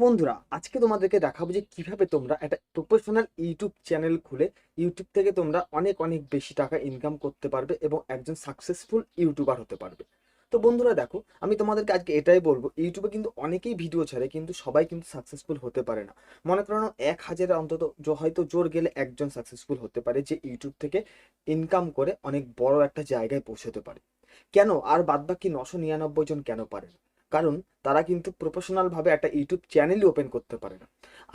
বন্ধুরা, আজকে তোমাদেরকে দেখাবো যে কিভাবে তোমরা একটা প্রফেশনাল ইউটিউব চ্যানেল খুলে ইউটিউব থেকে তোমরা অনেক অনেক বেশি টাকা ইনকাম করতে পারবে এবং একজন সাকসেসফুল ইউটিউবার হতে পারবে। তো বন্ধুরা দেখো, আমি তোমাদেরকে আজকে এটাই বলবো, ইউটিউবে কিন্তু অনেকেই ভিডিও ছাড়ে কিন্তু সবাই কিন্তু সাকসেসফুল হতে পারে না। মনে করো 1,000 অন্তত হয়তো জোর গেলে একজন সাকসেসফুল হতে পারে যে ইউটিউব থেকে ইনকাম করে অনেক বড় একটা জায়গায় পৌঁছতে পারে। কেন আর বাদবাকি 999 জন কেন পারে না? কারণ তারা কিন্তু প্রফেশনাল ভাবে একটা ইউটিউব চ্যানেলই ওপেন করতে পারে না।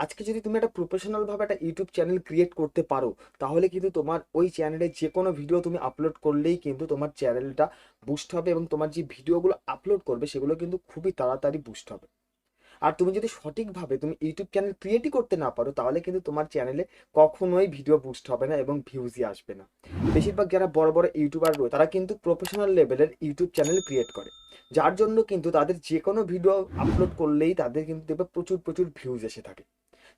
আজকে যদি তুমি একটা প্রফেশনাল ভাবে একটা ইউটিউব চ্যানেল ক্রিয়েট করতে পারো, তাহলে কিন্তু তোমার ওই চ্যানেলে যে কোনো ভিডিও তুমি আপলোড করলেই কিন্তু তোমার চ্যানেলটা বুস্ট হবে এবং তোমার যে ভিডিওগুলো আপলোড করবে সেগুলো কিন্তু খুবই তাড়াতাড়ি বুস্ট হবে। আর তুমি যদি সঠিকভাবে তুমি ইউটিউব চ্যানেল ক্রিয়েটই করতে না পারো, তাহলে কিন্তু তোমার চ্যানেলে কখনোই ভিডিও বুস্ট হবে না এবং ভিউজই আসবে না। বেশিরভাগ যারা বড় বড় ইউটিউবার রয়েছে তারা কিন্তু প্রফেশনাল লেভেলের ইউটিউব চ্যানেল ক্রিয়েট করে, যার জন্য কিন্তু তাদের যে কোনো ভিডিও আপলোড করলেই তাদের কিন্তু দেখবে প্রচুর প্রচুর ভিউজ এসে থাকে।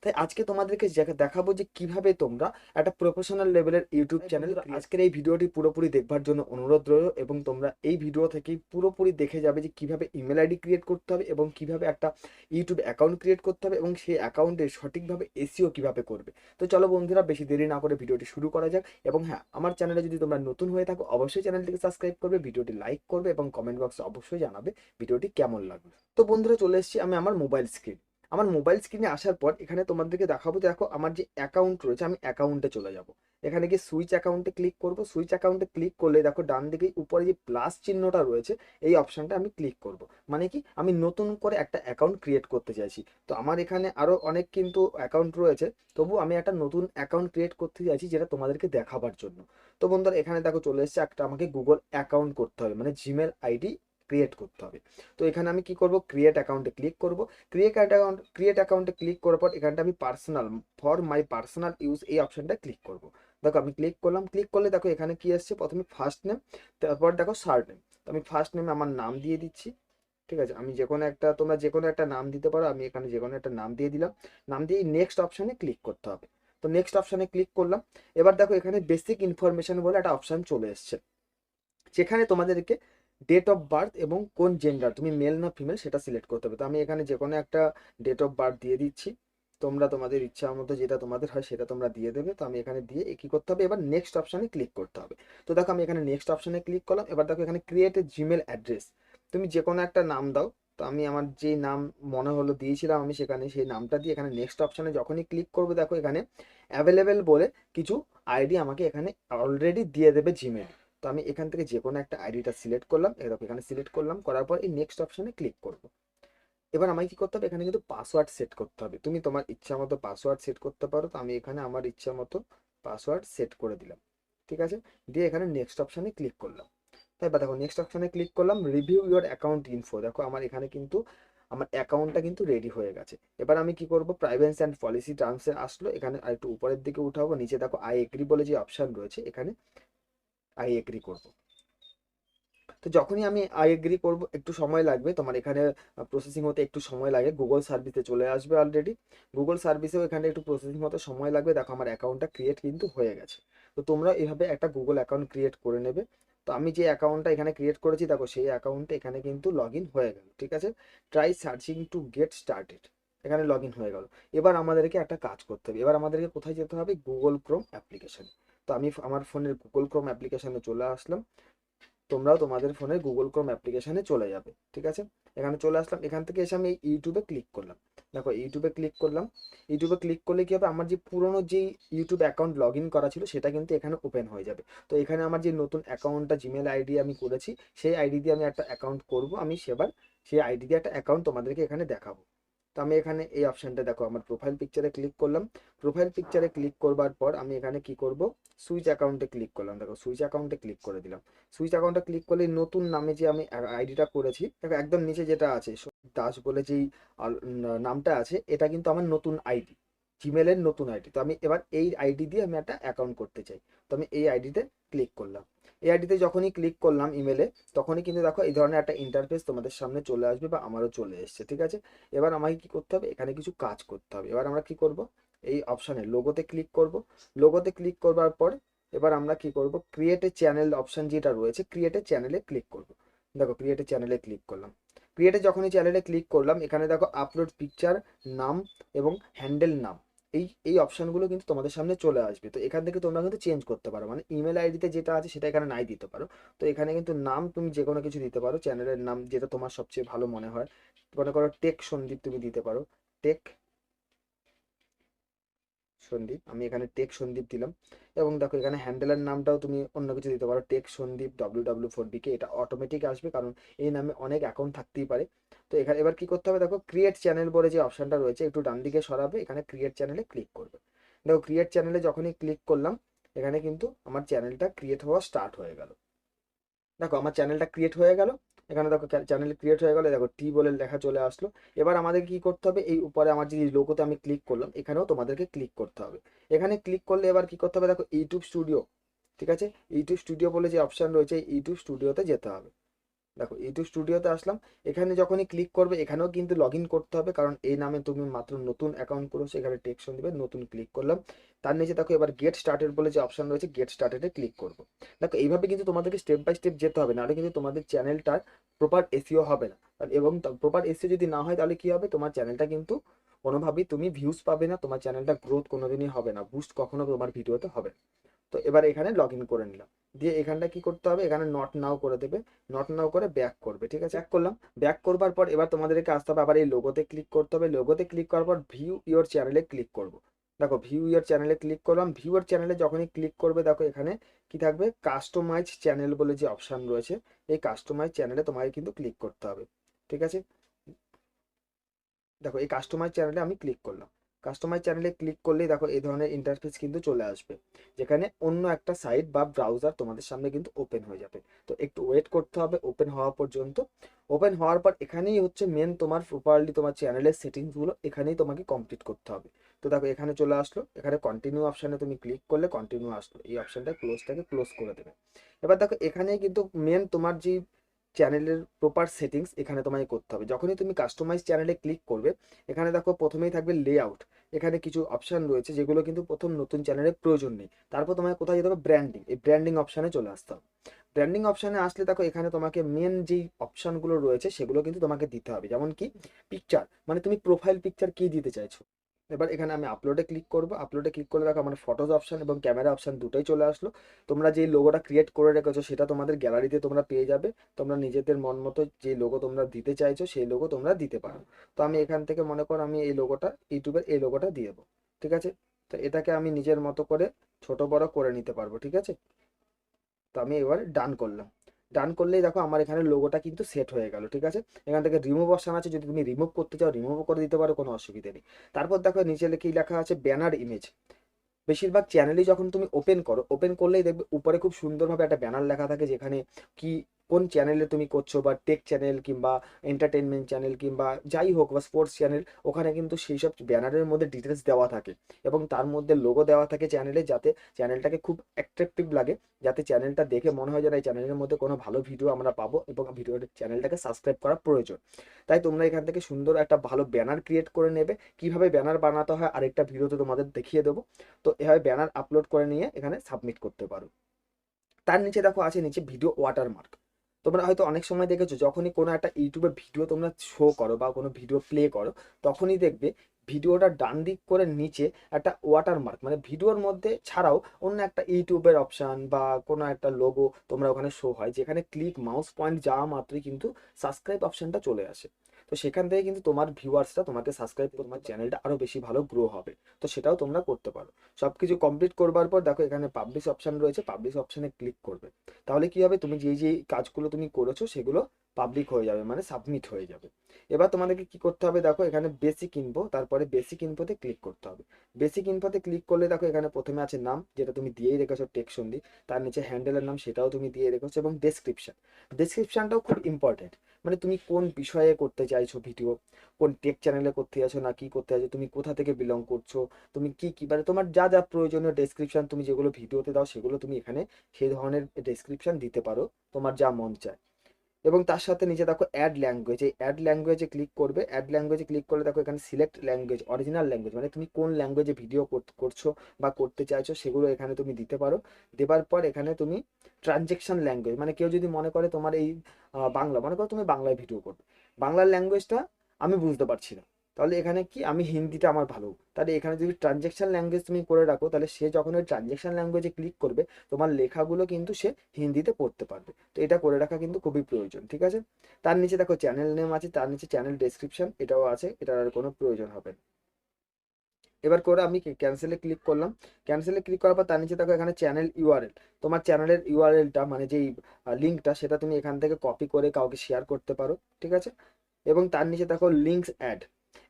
তাই আজকে তোমাদেরকে দেখাবো যে কিভাবে তোমরা একটা প্রফেশনাল লেভেলের ইউটিউব চ্যানেল। আজকের এই ভিডিওটি পুরোপুরি দেখবার জন্য অনুরোধ রইল এবং তোমরা এই ভিডিও থেকেই পুরোপুরি দেখে যাবে যে কিভাবে ইমেল আইডি ক্রিয়েট করতে হবে এবং কিভাবে একটা ইউটিউব অ্যাকাউন্ট ক্রিয়েট করতে হবে এবং সেই অ্যাকাউন্টে সঠিকভাবে এসইও কিভাবে করবে। তো চলো বন্ধুরা, বেশি দেরি না করে ভিডিওটি শুরু করা যাক। এবং হ্যাঁ, আমার চ্যানেলে যদি তোমরা নতুন হয়ে থাকো, অবশ্যই চ্যানেলটিকে সাবস্ক্রাইব করবে, ভিডিওটি লাইক করবে এবং কমেন্ট বক্সে অবশ্যই জানাবে ভিডিওটি কেমন লাগবে। তো বন্ধুরা, চলে এসেছি আমি আমার মোবাইল স্ক্রিন। আমার মোবাইল স্ক্রিনে আসার পর এখানে তোমাদেরকে দেখাবো, দেখো আমার যে অ্যাকাউন্ট রয়েছে, আমি অ্যাকাউন্টে চলে যাব। এখানে গিয়ে সুইচ অ্যাকাউন্টে ক্লিক করব। সুইচ অ্যাকাউন্টে ক্লিক করলে দেখো ডান দিকে উপরে যে প্লাস চিহ্নটা রয়েছে, এই অপশনটা আমি ক্লিক করব। মানে কি, আমি নতুন করে একটা অ্যাকাউন্ট ক্রিয়েট করতে চাইছি। তো আমার এখানে আরো অনেক কিন্তু অ্যাকাউন্ট রয়েছে, তবু আমি একটা নতুন অ্যাকাউন্ট ক্রিয়েট করতে চাইছি, যেটা তোমাদেরকে দেখাবার জন্য। তো বন্ধুরা, এখানে দেখো চলে এসেছে, একটা আমাকে গুগল অ্যাকাউন্ট করতে হবে, মানে জিমেল আইডি ক্রিয়েট করতে হবে। তো এখানে আমি কি করব, ক্রিয়েট অ্যাকাউন্টে ক্লিক করব। ক্রিয়েট অ্যাকাউন্টে ক্লিক করার পর এখানটা আমি personal, for my personal use, এই অপশনটা ক্লিক করব। দেখো আমি ক্লিক করলাম, ক্লিক করলে দেখো এখানে কি আসছে, প্রথমে ফার্স্ট নেম, তারপর দেখো সার নেম। তো আমি ফার্স্ট নেমে আমার নাম দিয়ে দিচ্ছি। ঠিক আছে, আমি যে কোনো একটা, তোমরা যে কোনো একটা নাম দিতে পারো, আমি এখানে যে কোনো একটা নাম দিয়ে দিলাম। নাম দিয়ে নেক্সট অপশনে ক্লিক করতে হবে। তো নেক্সট অপশনে ক্লিক করলাম। এবার দেখো এখানে বেসিক ইনফরমেশন বলে একটা অপশন চলে এসছে, যেখানে তোমাদেরকে ডেট অফ বার্থ এবং কোন জেন্ডার, তুমি মেল না ফিমেল, সেটা সিলেক্ট করতে হবে। তো আমি এখানে যে কোনো একটা ডেট অফ বার্থ দিয়ে দিচ্ছি। তোমরা তোমাদের ইচ্ছা মতো যেটা তোমাদের হয় সেটা তোমরা দিয়ে দেবে। তো আমি এখানে দিয়ে কি করতে হবে, এবার নেক্সট অপশানে ক্লিক করতে হবে। তো দেখো আমি এখানে নেক্সট অপশানে ক্লিক করলাম। এবার দেখো এখানে ক্রিয়েট এ জিমেল অ্যাড্রেস, তুমি যে কোনো একটা নাম দাও। তো আমি আমার যে নাম মনে হলো দিয়েছিলাম, আমি সেখানে সেই নামটা দিয়ে এখানে নেক্সট অপশানে যখনই ক্লিক করবো, দেখো এখানে অ্যাভেলেবেল বলে কিছু আইডি আমাকে এখানে অলরেডি দিয়ে দেবে জিমেল। তো আমি এখান থেকে যে কোনো একটা আইডিটা সিলেক্ট করলাম, এরকম এখানে সিলেক্ট করলাম, করার পর এই নেক্সট অপশনে ক্লিক করব। এবার আমাকে কি করতে হবে, এখানে কিন্তু পাসওয়ার্ড সেট করতে হবে। তুমি তোমার ইচ্ছা মতো পাসওয়ার্ড সেট করতে পারো। তো আমি এখানে আমার ইচ্ছা মতো পাসওয়ার্ড সেট করে দিলাম। ঠিক আছে, দিয়ে এখানে নেক্সট অপশনে ক্লিক করলাম। তাই বা দেখো নেক্সট অপশনে ক্লিক করলাম, রিভিউ ইউর অ্যাকাউন্ট ইনফো। দেখো আমার এখানে কিন্তু আমার অ্যাকাউন্টটা কিন্তু রেডি হয়ে গেছে। এবার আমি কি করব, প্রাইভেসি অ্যান্ড পলিসি টার্মসে আসলো, এখানে আর একটু উপরের দিকে উঠাবো, নিচে দেখো আই এগ্রি বলে যে অপশন রয়েছে, এখানে আই এগ্রি করব। তো যখনই আমি আই এগ্রি করব, একটু সময় লাগবে তোমার এখানে প্রসেসিং হতে, একটু সময় লাগে। গুগল সার্ভিসে চলে আসবে অলরেডি। গুগল সার্ভিসেও এখানে একটু প্রসেসিং হতে সময় লাগবে। দেখো আমার অ্যাকাউন্টটা ক্রিয়েট কিন্তু হয়ে গেছে। তো তোমরা এইভাবে একটা গুগল অ্যাকাউন্ট ক্রিয়েট করে নেবে। তো আমি যে অ্যাকাউন্টটা এখানে ক্রিয়েট করেছি, দেখো সেই অ্যাকাউন্টে এখানে কিন্তু লগ ইন হয়ে গেল। ঠিক আছে, try searching to get started, এখানে লগ ইন হয়ে গেল। এবার আমাদেরকে একটা কাজ করতে হবে, এবার আমাদেরকে কোথায় যেতে হবে, গুগল ক্রোম অ্যাপ্লিকেশন। তো আমি আমার ফোনের গুগল ক্রোম অ্যাপ্লিকেশনে চলে আসলাম। তোমরাও তোমাদের ফোনে গুগল ক্রোম অ্যাপ্লিকেশনে চলে যাবে। ঠিক আছে, এখানে চলে আসলাম। এখান থেকে এসে আমি ইউটিউবে ক্লিক করলাম। দেখো ইউটিউবে ক্লিক করলাম। ইউটিউবে ক্লিক করলে কি হবে, আমার যে পুরোনো যে ইউটিউব অ্যাকাউন্ট লগ ইন করা ছিল সেটা কিন্তু এখানে ওপেন হয়ে যাবে। তো এখানে আমার যে নতুন অ্যাকাউন্টটা জিমেল আইডি আমি করেছি, সেই আইডি দিয়ে আমি একটা অ্যাকাউন্ট করব। আমি সেবার সেই আইডি দিয়ে একটা অ্যাকাউন্ট তোমাদেরকে এখানে দেখাবো। তো আমি এখানে এই অপশনটা, দেখো আমার প্রোফাইল পিকচারে ক্লিক করলাম। প্রোফাইল পিকচারে ক্লিক করবার পর আমি এখানে কি করব, সুইচ অ্যাকাউন্টে ক্লিক করলাম। দেখো সুইচ অ্যাকাউন্টে ক্লিক করে দিলাম। সুইচ অ্যাকাউন্টে ক্লিক করলে নতুন নামে যে আমি আইডিটা করেছি, দেখো একদম নিচে যেটা আছে সন্দীপ দাস বলে যেই নামটা আছে, এটা কিন্তু আমার নতুন আইডি, জিমেলের নতুন আইডি। তো আমি এবার এই আইডি দিয়ে আমি একটা অ্যাকাউন্ট করতে চাই। তো আমি এই আইডিতে ক্লিক করলাম। এই আইডিতে যখনই ক্লিক করলাম ইমেলে, তখনই কিন্তু দেখো এই ধরনের একটা ইন্টারফেস তোমাদের সামনে চলে আসবে, বা আমারও চলে এসেছে। ঠিক আছে, এবার আমাকে কি করতে হবে, এখানে কিছু কাজ করতে হবে। এবার আমরা কি করব, এই অপশানে লোগোতে ক্লিক করব। লোগোতে ক্লিক করবার পর এবার আমরা কি করব, ক্রিয়েট এ চ্যানেল অপশন যেটা রয়েছে, ক্রিয়েট এ চ্যানেলে ক্লিক করব। দেখো ক্রিয়েট এ চ্যানেলে ক্লিক করলাম। ক্রিয়েটে যখনই চ্যানেলে ক্লিক করলাম, এখানে দেখো আপলোড পিকচার, নাম এবং হ্যান্ডেল নাম, এই অপশানগুলো কিন্তু তোমাদের সামনে চলে আসবে। তো এখান থেকে তোমরা কিন্তু চেঞ্জ করতে পারো, মানে ইমেল আইডিতে যেটা আছে সেটা এখানে নাই দিতে পারো। তো এখানে কিন্তু নাম তুমি যে কোনো কিছু দিতে পারো, চ্যানেলের নাম যেটা তোমার সবচেয়ে ভালো মনে হয়। মনে করো টেক সন্দীপ তুমি দিতে পারো, টেক সন্দীপ, আমি এখানে টেক সন্দীপ দিলাম। এবং দেখো এখানে হ্যান্ডেলের নামটাও তুমি অন্য কিছু দিতে পারো, টেক সন্দীপ WW4BK, এটা অটোমেটিক আসবে কারণ এই নামে অনেক অ্যাকাউন্ট থাকতেই পারে। তো এখানে এবার কি করতে হবে, দেখো ক্রিয়েট চ্যানেল বলে যে অপশনটা রয়েছে একটু ডান দিকে সরাবে, এখানে ক্রিয়েট চ্যানেলে ক্লিক করবে। দেখো ক্রিয়েট চ্যানেলে যখনই ক্লিক করলাম, এখানে কিন্তু আমার চ্যানেলটা ক্রিয়েট হওয়া স্টার্ট হয়ে গেল। দেখো আমার চ্যানেলটা ক্রিয়েট হয়ে গেল, এখানে দেখো চ্যানেল ক্রিয়েট হয়ে গেল, দেখো টি বলে লেখা চলে আসলো। এবার আমাদের কি করতে হবে, এই উপরে আমার যে লোগোতে আমি ক্লিক করলাম এখানেও তোমাদেরকে ক্লিক করতে হবে। এখানে ক্লিক করলে এবার কি করতে হবে, দেখো ইউটিউব স্টুডিও, ঠিক আছে, ইউটিউব স্টুডিও বলে যে অপশন রয়েছে ইউটিউব স্টুডিওতে যেতে হবে। দেখো ইউটিউব স্টুডিওতে আসলাম, এখানে যখনই ক্লিক করবে এখানেও কিন্তু লগ ইন করতে হবে কারণ এই নামে তুমি মাত্র নতুন অ্যাকাউন্ট করেছো। এখানে টেক্সট দিবে, নতুন ক্লিক করলাম। তার নিচে দেখো এবার গেট স্টার্টেড বলে যে অপশন রয়েছে গেট স্টার্টেডে ক্লিক করবো। দেখো এইভাবে কিন্তু তোমাদেরকে স্টেপ বাই স্টেপ যেতে হবে, নাহলে কিন্তু তোমাদের চ্যানেলটার প্রপার এসইও হবে না। এবং প্রপার এসইও যদি না হয় তাহলে কি হবে, তোমার চ্যানেলটা কিন্তু কোনোভাবেই তুমি ভিউজ পাবে না, তোমার চ্যানেলটা গ্রোথ কোনোদিনই হবে না, বুস্ট কখনো তোমার ভিডিওতে হবে না। তো এবার এখানে লগ ইন করে নিলাম, দিয়ে এখানটা কি করতে হবে, এখানে নট নাও করে দেবে, নট নাও করে ব্যাক করবে, ঠিক আছে, ব্যাক করলাম। ব্যাক করবার পর এবার তোমাদেরকে আসতে হবে আবার এই লোগোতে ক্লিক করতে হবে, লোগোতে ক্লিক করার পর ভিউ ইওর চ্যানেলে ক্লিক করব। দেখো ভিউ ইওর চ্যানেলে ক্লিক করলাম, ভিউ ইওর চ্যানেলে যখনই ক্লিক করবে দেখো এখানে কি থাকবে, কাস্টমাইজ চ্যানেল বলে যে অপশান রয়েছে, এই কাস্টমাইজ চ্যানেলে তোমাকে কিন্তু ক্লিক করতে হবে, ঠিক আছে। দেখো এই কাস্টমাইজ চ্যানেলে আমি ক্লিক করলাম, কাস্টমাইজ চ্যানেলে ক্লিক করলেই দেখো এই ধরনের ইন্টারফেস কিন্তু চলে আসবে, যেখানে অন্য একটা সাইট বা ব্রাউজার তোমাদের সামনে কিন্তু ওপেন হয়ে যাবে। তো একটু ওয়েট করতে হবে ওপেন হওয়া পর্যন্ত। ওপেন হওয়ার পর এখানেই হচ্ছে মেন তোমার প্রপারলি তোমার চ্যানেলের সেটিংসগুলো এখানেই তোমাকে কমপ্লিট করতে হবে। তো দেখো এখানে চলে আসলো, এখানে কন্টিনিউ অপশানে তুমি ক্লিক করলে কন্টিনিউ আসলো, এই অপশানটা ক্লোজটাকে ক্লোজ করে দেবে। এবার দেখো এখানেই কিন্তু মেন তোমার যে চ্যানেলের প্রপার সেটিংস এখানে তোমায় করতে হবে। যখনই তুমি কাস্টমাইজ চ্যানেলে ক্লিক করবে, এখানে দেখো প্রথমেই থাকবে লেআউট, এখানে কিছু অপশন রয়েছে যেগুলো কিন্তু প্রথম নতুন চ্যানেলের প্রয়োজন নেই। তারপর তোমায় কোথায় যেতে হবে, ব্র্যান্ডিং, এই ব্র্যান্ডিং অপশানে চলে আসতে হবে। ব্র্যান্ডিং অপশানে আসলে দেখো এখানে তোমাকে মেন যেই অপশানগুলো রয়েছে সেগুলো কিন্তু তোমাকে দিতে হবে, যেমন কি পিকচার, মানে তুমি প্রোফাইল পিকচার কি দিতে চাইছো। এবার এখানে আমি আপলোডে ক্লিক করবো, আপলোডে ক্লিক করলে দেখো আমার ফটোজ অপশন এবং ক্যামেরা অপশন দুটোই চলে আসলো। তোমরা যে লোগোটা ক্রিয়েট করে রেখেছো সেটা তোমাদের গ্যালারিতে তোমরা পেয়ে যাবে, তোমরা নিজেদের মন মতো যে লোগো তোমরা দিতে চাইছো সেই লোগো তোমরা দিতে পারো। তো আমি এখান থেকে মনে করো আমি এই লোগোটা, ইউটিউবের এই লোগোটা দিয়ে দেবো, ঠিক আছে। তো এটাকে আমি নিজের মতো করে ছোট বড় করে নিতে পারবো, ঠিক আছে। তো আমি এবার ডান করলাম, ডান করলেই দেখো আমার এখানে লোগোটা কিন্তু সেট হয়ে গেল, ঠিক আছে। এখান থেকে রিমুভ অপশন আছে, যদি তুমি রিমুভ করতে চাও রিমুভ করে দিতে পারো, কোনো অসুবিধা নেই। তারপর দেখো নিচে কি লেখা আছে, ব্যানার ইমেজ। বেশিরভাগ চ্যানেলই যখন তুমি ওপেন করো, ওপেন করলেই দেখবে উপরে খুব সুন্দরভাবে একটা ব্যানার লেখা থাকে, যেখানে কি কোন চ্যানেলে তুমি করছো, বা টেক চ্যানেল কিংবা এন্টারটেনমেন্ট চ্যানেল কিংবা যাই হোক বা স্পোর্টস চ্যানেল, ওখানে কিন্তু সেই সব ব্যানারের মধ্যে ডিটেলস দেওয়া থাকে এবং তার মধ্যে লোগো দেওয়া থাকে চ্যানেলে, যাতে চ্যানেলটাকে খুব অ্যাট্রাকটিভ লাগে, যাতে চ্যানেলটা দেখে মনে হয় যেন এই চ্যানেলের মধ্যে কোনো ভালো ভিডিও আমরা পাবো এবং চ্যানেলটাকে সাবস্ক্রাইব করা প্রয়োজন। তাই তোমরা এখান থেকে সুন্দর একটা ভালো ব্যানার ক্রিয়েট করে নেবে। কিভাবে ব্যানার বানাতে হয় আরেকটা ভিডিওতে তোমাদের দেখিয়ে দেবো। তো এভাবে ব্যানার আপলোড করে নিয়ে এখানে সাবমিট করতে পারো। তার নিচে দেখো আছে নিচে ভিডিও ওয়াটারমার্ক। তোমরা হয়তো অনেক সময় দেখেছো যখনই কোনো একটা ইউটিউবে ভিডিও তোমরা শো করো বা কোনো ভিডিও প্লে করো, তখনই দেখবে ভিডিওটা ডান দিক করে নিচে একটা ওয়াটারমার্ক, মানে ভিডিওর মধ্যে ছাড়াও অন্য একটা ইউটিউবের অপশন বা কোনো একটা লোগো তোমরা ওখানে শো হয়, যেখানে ক্লিক মাউস পয়েন্ট যাওয়া মাত্রই কিন্তু সাবস্ক্রাইব অপশনটা চলে আসে। তো সেখান থেকে কিন্তু তোমার ভিউয়ার্সরা তোমাকে সাবস্ক্রাইব করে তোমার চ্যানেলটা আরো বেশি ভালো গ্রো হবে। তো সেটাও তোমরা করতে পারো। সবকিছু কমপ্লিট করবার পর দেখো এখানে পাবলিশ অপশন রয়েছে, পাবলিশ অপশনে ক্লিক করবে। তাহলে কি হবে, তুমি যেই যেই কাজগুলো তুমি করেছো সেগুলো পাবলিক হয়ে যাবে, মানে সাবমিট হয়ে যাবে। এবার তোমাদেরকে কি করতে হবে, দেখো এখানে বেসিক ইনফো, তারপরে বেসিক ইনফোতে ক্লিক করতে হবে। বেসিক ইনফোতে ক্লিক করলে দেখো এখানে প্রথমে আছে নাম, যেটা তুমি দিয়েই রেখেছো টেক সন্ধি, তার নিচে হ্যান্ডেলের নাম সেটাও তুমি দিয়ে রেখেছো, এবং ডেসক্রিপশন, ডেসক্রিপশনটাও খুব ইম্পর্টেন্ট। মানে তুমি কোন বিষয়ে করতে চাইছো ভিডিও, কোন টেক চ্যানেলে করতে চাইছো না কি করতে চাইছো, তুমি কোথা থেকে বিলং করছো, তুমি কি কি মানে তোমার যা যা প্রয়োজনীয় ডেসক্রিপশন তুমি যেগুলো ভিডিওতে দাও সেগুলো তুমি এখানে সেই ধরনের ডেসক্রিপশন দিতে পারো তোমার যা মন চায়। এবং তার সাথে নিচে দেখো অ্যাড ল্যাঙ্গুয়েজ, এই অ্যাড ল্যাঙ্গুয়েজে ক্লিক করবে, অ্যাড ল্যাঙ্গুয়েজে ক্লিক করলে দেখো এখানে সিলেক্ট ল্যাঙ্গুয়েজ, অরিজিনাল ল্যাঙ্গুয়েজ, মানে তুমি কোন ল্যাঙ্গুয়েজে ভিডিও করছো বা করতে চাইছো সেগুলো এখানে তুমি দিতে পারো। দেবার পর এখানে তুমি ট্রানজেকশন ল্যাঙ্গুয়েজ, মানে কেউ যদি মনে করে তোমার এই বাংলা, মনে করো তুমি বাংলায় ভিডিও করবে, বাংলার ল্যাঙ্গুয়েজটা আমি বুঝতে পারছি না, তাহলে এখানে কি আমি হিন্দিটা আমার ভালো, তাহলে এখানে যদি ট্রানজ্যাকশন ল্যাঙ্গুয়েজ তুমি করে রাখো, তাহলে সে যখন ওই ট্রানজ্যাকশন ল্যাঙ্গুয়েজে ক্লিক করবে তোমার লেখাগুলো কিন্তু সে হিন্দিতে পড়তে পারবে। তো এটা করে রাখা কিন্তু খুবই প্রয়োজন, ঠিক আছে। তার নিচে দেখো চ্যানেল নেম আছে, তার নিচে চ্যানেল ডেসক্রিপশন এটাও আছে, এটার আর কোনো প্রয়োজন হবে না। এবার করে আমি ক্যান্সেলে ক্লিক করলাম। ক্যান্সেলে ক্লিক করার পর তার নিচে দেখো এখানে চ্যানেল ইউআরএল, তোমার চ্যানেলের ইউআরএলটা মানে যেই লিঙ্কটা সেটা তুমি এখান থেকে কপি করে কাউকে শেয়ার করতে পারো, ঠিক আছে। এবং তার নিচে দেখো লিঙ্কস অ্যাড,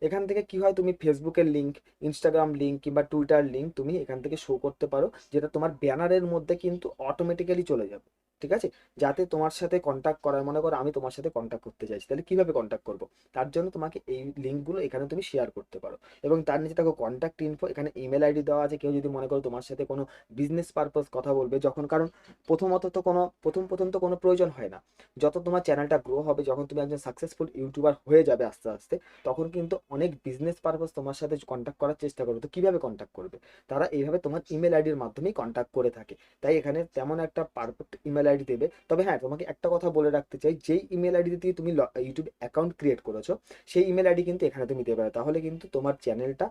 এখান থেকে কি হয় তুমি ফেসবুকের লিঙ্ক, ইনস্টাগ্রাম লিঙ্ক কিংবা টুইটার লিঙ্ক তুমি এখান থেকে শো করতে পারো, যেটা তোমার ব্যানারের মধ্যে কিন্তু অটোমেটিক্যালি চলে যাবে, ঠিক আছে। যাতে তোমার সাথে কন্ট্যাক্ট করার, মনে করো আমি তোমার সাথে কন্ট্যাক্ট করতে চাইছি, তাহলে কিভাবে কন্ট্যাক্ট করবো, তার জন্য তোমাকে এই লিঙ্কগুলো এখানে তুমি শেয়ার করতে পারো। এবং তার নিচে দেখো কন্ট্যাক্ট ইনফো, এখানে ইমেল আইডি দেওয়া আছে, কেউ যদি মনে করো তোমার সাথে কোনো বিজনেস পারপাস কথা বলবে যখন, কারণ প্রথমত তো কোনো প্রথম তো কোনো প্রয়োজন হয় না, যত তোমার চ্যানেলটা গ্রো হবে, যখন তুমি একজন সাকসেসফুল ইউটিউবার হয়ে যাবে আস্তে আস্তে, তখন কিন্তু অনেক বিজনেস পারপাস তোমার সাথে কন্ট্যাক্ট করার চেষ্টা করবে। তো কিভাবে কন্ট্যাক্ট করবে, তারা এইভাবে তোমার ইমেল আইডির মাধ্যমেই কন্ট্যাক্ট করে থাকে। তাই এখানে তেমন একটা পারফেক্ট ইমেল আইডি দেবে। তবে হ্যাঁ, তোমাকে একটা কথা বলে রাখতে চাই, যেই ইমেল আইডি দিয়ে তুমি ইউটিউব অ্যাকাউন্ট ক্রিয়েট করেছো সেই ইমেল আইডি কিন্তু এখানে তুমি দেবে না, তাহলে কিন্তু তোমার চ্যানেলটা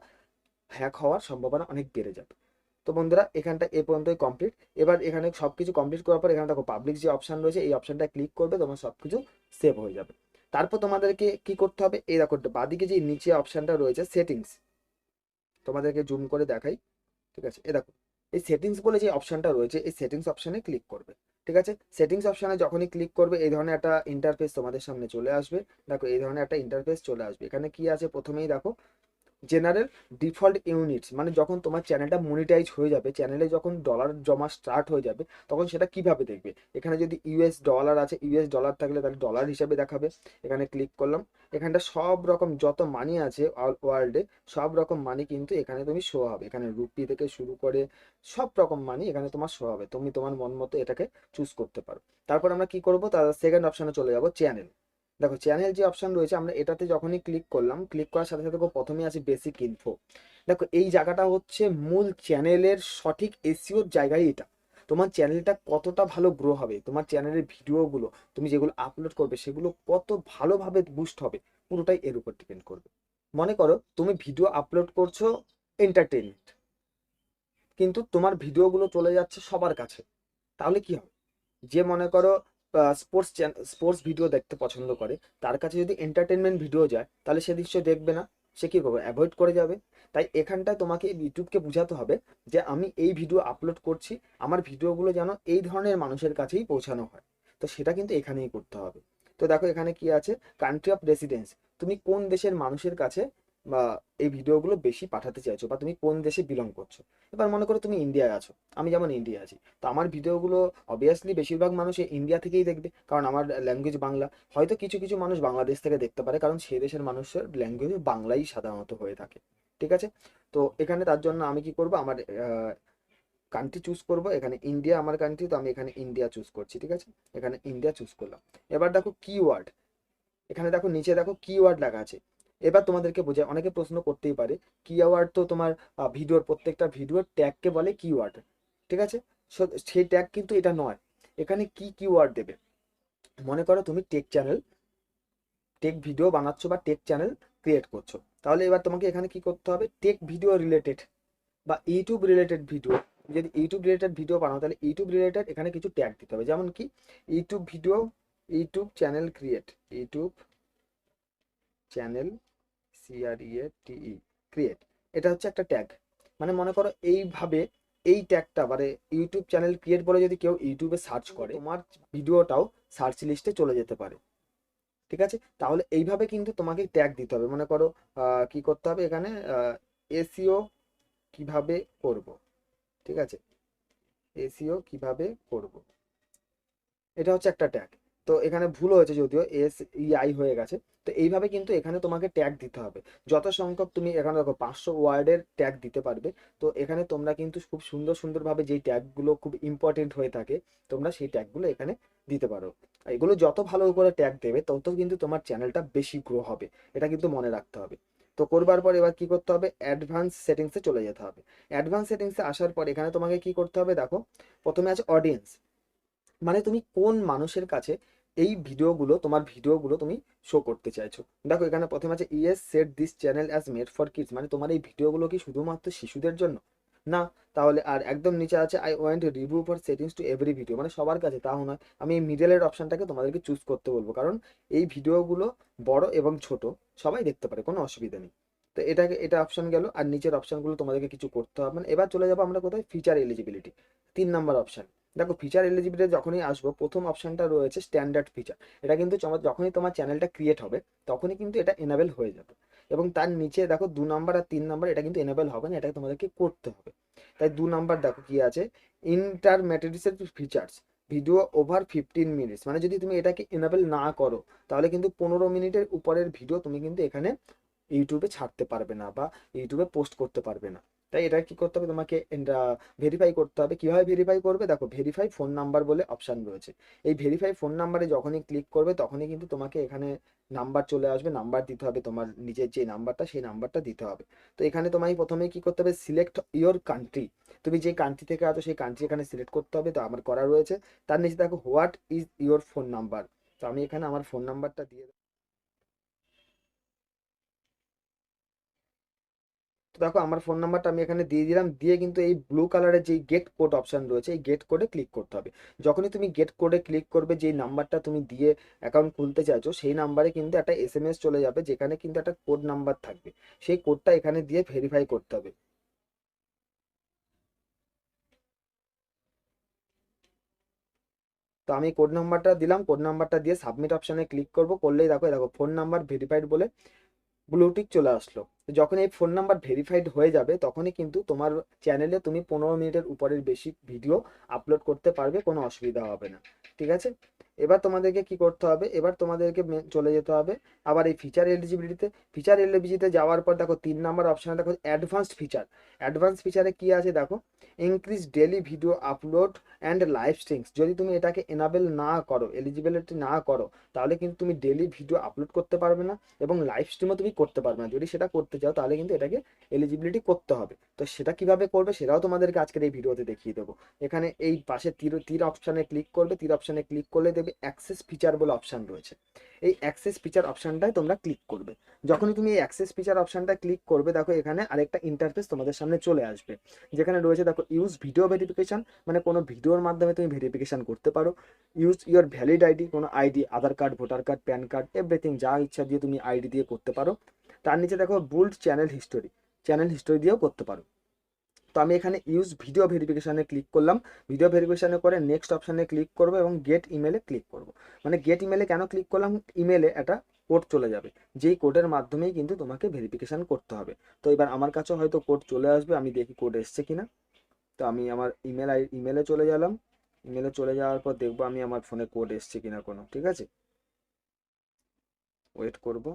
হ্যাক হওয়ার সম্ভাবনা অনেক বেড়ে যাবে। তো বন্ধুরা এখানটা এ পর্যন্তই কমপ্লিট। এবার এখানে সবকিছু কমপ্লিট করার পর এখানে দেখো পাবলিক যে অপশন রয়েছে, এই অপশনটা ক্লিক করবে, তোমার সবকিছু সেভ হয়ে যাবে। তারপর তোমাদেরকে কি করতে হবে, এই দেখো বাদিকে যে নিচে অপশনটা রয়েছে সেটিংস, তোমাদেরকে জুম করে দেখাই, ঠিক আছে। এ দেখো এই সেটিংস বলে যে অপশনটা রয়েছে, এই সেটিংস অপশনে ক্লিক করবে, ঠিক আছে। সেটিংস অপশনে যখনই ক্লিক করবে এই ধরনের একটা ইন্টারফেস তোমাদের সামনে চলে আসবে। দেখো এই ধরনের একটা ইন্টারফেস চলে আসবে। এখানে কি আছে, প্রথমেই দেখো জেনারেল ডিফল্ট ইউনিটস, মানে যখন তোমার চ্যানেলটা মনিটাইজ হয়ে যাবে, চ্যানেলে যখন ডলার জমা স্টার্ট হয়ে যাবে, তখন সেটা কিভাবে দেখবে, এখানে যদি ইউএস ডলার আছে, ইউএস ডলার থাকলে তাহলে ডলার হিসাবে দেখাবে। এখানে ক্লিক করলাম, এখানটা সব রকম যত মানি আছে ওয়ার্ল্ডে, সব রকম মানি কিন্তু এখানে তুমি শো হবে, এখানে রুপি থেকে শুরু করে সব রকম মানি এখানে তোমার শো হবে, তুমি তোমার মন মতো এটাকে চুজ করতে পারো। তারপর আমরা কি করবো, তার সেকেন্ড অপশনে চলে যাবো চ্যানেল। দেখো চ্যানেল যে অপশন রয়েছে, আমরা এটাতে যখনই ক্লিক করলাম, ক্লিক করার সাথে সাথে প্রথমে আছে বেসিক ইনফো। দেখো এই জায়গাটা হচ্ছে মূল চ্যানেলের সঠিক এসইওর জায়গায়, এটা তোমার চ্যানেলটা কতটা ভালো গ্রো হবে, তোমার চ্যানেলের ভিডিওগুলো তুমি যেগুলো আপলোড করবে সেগুলো কত ভালোভাবে বুস্ট হবে, পুরোটাই এর উপর ডিপেন্ড করবে। মনে করো তুমি ভিডিও আপলোড করছো এন্টারটেনমেন্ট, কিন্তু তোমার ভিডিওগুলো চলে যাচ্ছে সবার কাছে, তাহলে কি হবে, যে মনে করো স্পোর্টস স্পোর্টস ভিডিও দেখতে পছন্দ করে, তার কাছে যদি এন্টারটেনমেন্ট ভিডিও যায় তাহলে সে নিশ্চয় দেখবে না, সে কি করবে, অ্যাভয়েড করে যাবে। তাই এখানটায় তোমাকে ইউটিউবকে বোঝাতে হবে যে আমি এই ভিডিও আপলোড করছি, আমার ভিডিওগুলো যেন এই ধরনের মানুষের কাছেই পৌঁছানো হয়, তো সেটা কিন্তু এখানেই করতে হবে। তো দেখো এখানে কি আছে, কান্ট্রি অফ রেসিডেন্স, তুমি কোন দেশের মানুষের কাছে বা এই ভিডিওগুলো বেশি পাঠাতে চাইছো, বা তুমি কোন দেশে বিলং করছো। এবার মনে করো তুমি ইন্ডিয়ায় আছো, আমি যেমন ইন্ডিয়া আছি, তো আমার ভিডিওগুলো অবভিয়াসলি বেশিরভাগ মানুষ ইন্ডিয়া থেকেই দেখবে, কারণ আমার ল্যাঙ্গুয়েজ বাংলা। হয়তো কিছু কিছু মানুষ বাংলাদেশ থেকে দেখতে পারে, কারণ সেই দেশের মানুষের ল্যাঙ্গুয়েজ বাংলাই সাধারণত হয়ে থাকে, ঠিক আছে। তো এখানে তার জন্য আমি কি করব, আমার কান্ট্রি চুজ করব, এখানে ইন্ডিয়া আমার কান্ট্রি, তো আমি এখানে ইন্ডিয়া চুজ করছি, ঠিক আছে। এখানে ইন্ডিয়া চুজ করলাম। এবার দেখো কিওয়ার্ড, এখানে দেখো নিচে দেখো কিওয়ার্ড লেখা আছে। এবার তোমাদেরকে বোঝায়, অনেকে প্রশ্ন করতেই পারে, কিওয়ার্ড তো তোমার ভিডিওর প্রত্যেকটা ভিডিওর ট্যাগকে বলে কিওয়ার্ড, ঠিক আছে। সেই ট্যাগ কিন্তু এটা নয়। এখানে কি কিওয়ার্ড দেবে, মনে করো তুমি টেক চ্যানেল, টেক ভিডিও বানাচ্ছ বা টেক চ্যানেল ক্রিয়েট করছো, তাহলে এবার তোমাকে এখানে কি করতে হবে, টেক ভিডিও রিলেটেড বা ইউটিউব রিলেটেড ভিডিও, যদি ইউটিউব রিলেটেড ভিডিও বানাও তাহলে ইউটিউব রিলেটেড এখানে কিছু ট্যাগ দিতে হবে, যেমন কি YouTube video, YouTube channel create, YouTube channel CREATE create, এটা হচ্ছে একটা ট্যাগ। মানে মনে করো এইভাবে এই ট্যাগটা মানে ইউটিউব চ্যানেল ক্রিয়েট বলে যদি কেউ ইউটিউবে সার্চ করে, তোমার ভিডিওটাও সার্চ লিস্টে চলে যেতে পারে, ঠিক আছে। তাহলে এইভাবে কিন্তু তোমাকে ট্যাগ দিতে হবে। মনে করো কি করতে হবে এখানে, এসইও কিভাবে করব, ঠিক আছে, এসইও কিভাবে করব, এটা হচ্ছে একটা ট্যাগ। তো এখানে ভুল হয়েছে, যদিও SEI হয়ে গেছে। তো এইভাবে কিন্তু এখানে তোমাকে ট্যাগ দিতে হবে, যত সংখ্যক তুমি এখানে দেখো 500 ওয়ার্ডের ট্যাগ দিতে পারবে। তো এখানে তোমরা কিন্তু খুব সুন্দর সুন্দরভাবে যেই ট্যাগগুলো খুব ইম্পর্টেন্ট হয়ে থাকে, তোমরা সেই ট্যাগগুলো এখানে দিতে পারো। এগুলো যত ভালো করে ট্যাগ দেবে তত কিন্তু তোমার চ্যানেলটা বেশি গ্রো হবে, এটা কিন্তু মনে রাখতে হবে। তো করবার পর এবার কি করতে হবে, অ্যাডভান্স সেটিংসে চলে যেতে হবে। অ্যাডভান্স সেটিংসে আসার পর এখানে তোমাকে কি করতে হবে, দেখো প্রথমে আছে অডিয়েন্স, মানে তুমি কোন মানুষের কাছে এই ভিডিওগুলো, তোমার ভিডিওগুলো তুমি শো করতে চাইছো। দেখো এখানে প্রথমে আছে yes set this channel as made for kids, মানে তোমার এই ভিডিওগুলো কি শুধুমাত্র শিশুদের জন্য? না। তাহলে আর একদম নিচে আছে I want review for settings to every video, মানে সবার কাছে, তাও নয়, আমি এই মিডলের অপশনটাকে তোমাদেরকে চুজ করতে বলবো, কারণ এই ভিডিওগুলো বড় এবং ছোট সবাই দেখতে পারে, কোনো অসুবিধা নেই। তো এটা অপশন গেল, আর নিচের অপশনগুলো তোমাদেরকে কিছু করতে হবে না। এবার চলে যাবো আমরা কোথায়, ফিচার এলিজিবিলিটি, 3 নম্বর অপশন। দেখো ফিচার এলিজিবিলিটি যখনই আসবো, প্রথম অপশনটা রয়েছে স্ট্যান্ডার্ড ফিচার। এটা কিন্তু যখনই তোমার চ্যানেলটা ক্রিয়েট হবে তখনই কিন্তু এটা এনাবেল হয়ে যাবে। এবং তার নিচে দেখো 2 নম্বর আর 3 নম্বর, এটা কিন্তু এনাবেল হবে না, এটাকে তোমাদেরকে করতে হবে। তাই 2 নম্বর দেখো কি আছে, ইন্টারমেডিসের ফিচার্স, ভিডিও ওভার 15 মিনিটস, মানে যদি তুমি এটাকে এনাবেল না করো তাহলে কিন্তু 15 মিনিটের উপরের ভিডিও তুমি কিন্তু এখানে ইউটিউবে ছাড়তে পারবে না বা ইউটিউবে পোস্ট করতে পারবে না। তাই এটা কি করতে হবে, তোমাকে ভেরিফাই করতে হবে। কিভাবে ভেরিফাই করবে, দেখো ভেরিফাই ফোন নাম্বার বলে অপশন রয়েছে। এই ভেরিফাই ফোন নাম্বারে যখনই ক্লিক করবে তখনই কিন্তু তোমাকে এখানে নাম্বার চলে আসবে, নাম্বার দিতে হবে, তোমার নিজের যে নাম্বারটা সেই নাম্বারটা দিতে হবে। তো এখানে তোমায় প্রথমে কি করতে হবে, সিলেক্ট ইওর কান্ট্রি, তুমি যে কান্ট্রি থেকে আছো সেই কান্ট্রি এখানে সিলেক্ট করতে হবে, তো আমার করা রয়েছে। তার নিচে দেখো what is your phone number, তো আমি এখানে আমার ফোন নাম্বারটা দিয়ে, তো দেখো আমার ফোন নাম্বারটা আমি এখানে দিয়ে দিলাম, দিয়ে কিন্তু এই ব্লু কালারের যে গেট কোড অপশন রয়েছে এই গেট কোডে ক্লিক করতে হবে। যখনই তুমি গেট কোডে ক্লিক করবে, যে নাম্বারটা তুমি দিয়ে অ্যাকাউন্ট খুলতে চাইছো সেই নাম্বারে কিন্তু একটা এসএমএস চলে যাবে, যেখানে কিন্তু একটা কোড নাম্বার থাকবে, সেই কোডটা এখানে দিয়ে ভেরিফাই করতে হবে। তো আমি কোড নাম্বারটা দিলাম, কোড নাম্বারটা দিয়ে সাবমিট অপশনে ক্লিক করব, করলেই দেখো দেখো ফোন নাম্বার ভেরিফাইড বলে ব্লুটিক চলে আসলো। তো যখন এই ফোন নাম্বার ভেরিফাইড হয়ে যাবে তখনই কিন্তু তোমার চ্যানেলে তুমি 15 মিনিটের উপরের বেশি ভিডিও আপলোড করতে পারবে, কোনো অসুবিধা হবে না। ঠিক আছে, এবার তোমাদেরকে কি করতে হবে, এবার তোমাদেরকে চলে যেতে হবে আবার এই ফিচার এলিজিবিলিটিতে। ফিচার এলিজিবিলিটিতে যাওয়ার পর দেখো 3 নম্বর অপশানে দেখো অ্যাডভান্সড ফিচার। অ্যাডভান্স ফিচারে কি আছে দেখো, increase daily video upload and live streams, যদি তুমি এটাকে এনাবেল না করো, এলিজিবিলিটি না করো, তাহলে কিন্তু তুমি ডেলি ভিডিও আপলোড করতে পারবে না এবং লাইভ স্ট্রিমও তুমি করতে পারবে না। যদি সেটা করতে চাও তাহলে কিন্তু এটাকে এলিজিবিলিটি করতে হবে। তো সেটা কিভাবে করবে সেটাও তোমাদেরকে আজকের এই ভিডিওতে দেখিয়ে দেবো। এখানে এই পাশে তীর তীর অপশানে ক্লিক করবে, তীর অপশানে ক্লিক করলে দেখবে অ্যাক্সেস ফিচার বলে অপশান রয়েছে। এই অ্যাক্সেস ফিচার অপশানটায় তোমরা ক্লিক করবে। যখনই তুমি এই অ্যাক্সেস ফিচার অপশানটা ক্লিক করবে দেখো এখানে আরেকটা ইন্টারফেস তোমাদের সামনে চলে আসবে, যেখানে রয়েছে দেখো ইউজ ভিডিও ভেরিফিকেশন, মানে কোনো ভিডিওর মাধ্যমে তুমি ভেরিফিকেশন করতে পারো। ইউজ ইউর ভ্যালিড আইডি, কোনো ID, Aadhaar card, voter card, PAN card, everything যা ইচ্ছা দিয়ে তুমি আইডি দিয়ে করতে পারো। তার নিচে দেখো build channel history, channel history দিয়েও করতে পারো। তো আমি এখানে ইউজ ভিডিও ভেরিফিকেশানে ক্লিক করলাম, ভিডিও ভেরিফিকেশানে করে নেক্সট অপশানে ক্লিক করবো এবং গেট ইমেলে ক্লিক করব। মানে গেট ইমেলে কেন ক্লিক করলাম, ইমেলে একটা কোড চলে যাবে, যেই কোডের মাধ্যমেই কিন্তু তোমাকে ভেরিফিকেশান করতে হবে। তো এবার আমার কাছে হয়তো কোড চলে আসবে, আমি দেখি কোড এসছে কিনা। তো আমি আমার ইমেলে চলে গেলাম, ইমেলে চলে যাওয়ার পর দেখবো আমি আমার ফোনে কোড এসছে কিনা কোনো, ঠিক আছে, ওয়েট করব।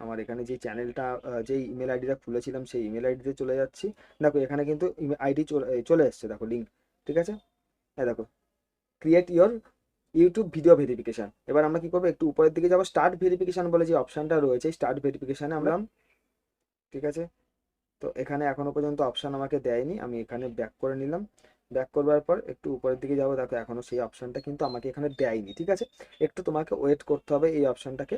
আমার এখানে যে চ্যানেলটা, যেই ইমেল আইডিটা খুলেছিলাম সেই ইমেল আইডিতে চলে যাচ্ছি। দেখো এখানে কিন্তু আইডি চলে এসছে, দেখো লিঙ্ক, ঠিক আছে। হ্যাঁ দেখো, create your YouTube video verification. এবার আমরা কি করবো, একটু উপরের দিকে যাবো, স্টার্ট ভেরিফিকেশন বলে যে অপশনটা রয়েছে, স্টার্ট ভেরিফিকেশনে আমরা, ঠিক আছে। তো এখানে এখনো পর্যন্ত অপশন আমাকে দেয়নি, আমি এখানে ব্যাক করে নিলাম। ব্যাক করবার পর একটু উপরের দিকে যাবো, দেখো এখনো সেই অপশনটা কিন্তু আমাকে এখানে দেয়নি, ঠিক আছে। একটু তোমাকে ওয়েট করতে হবে এই অপশনটাকে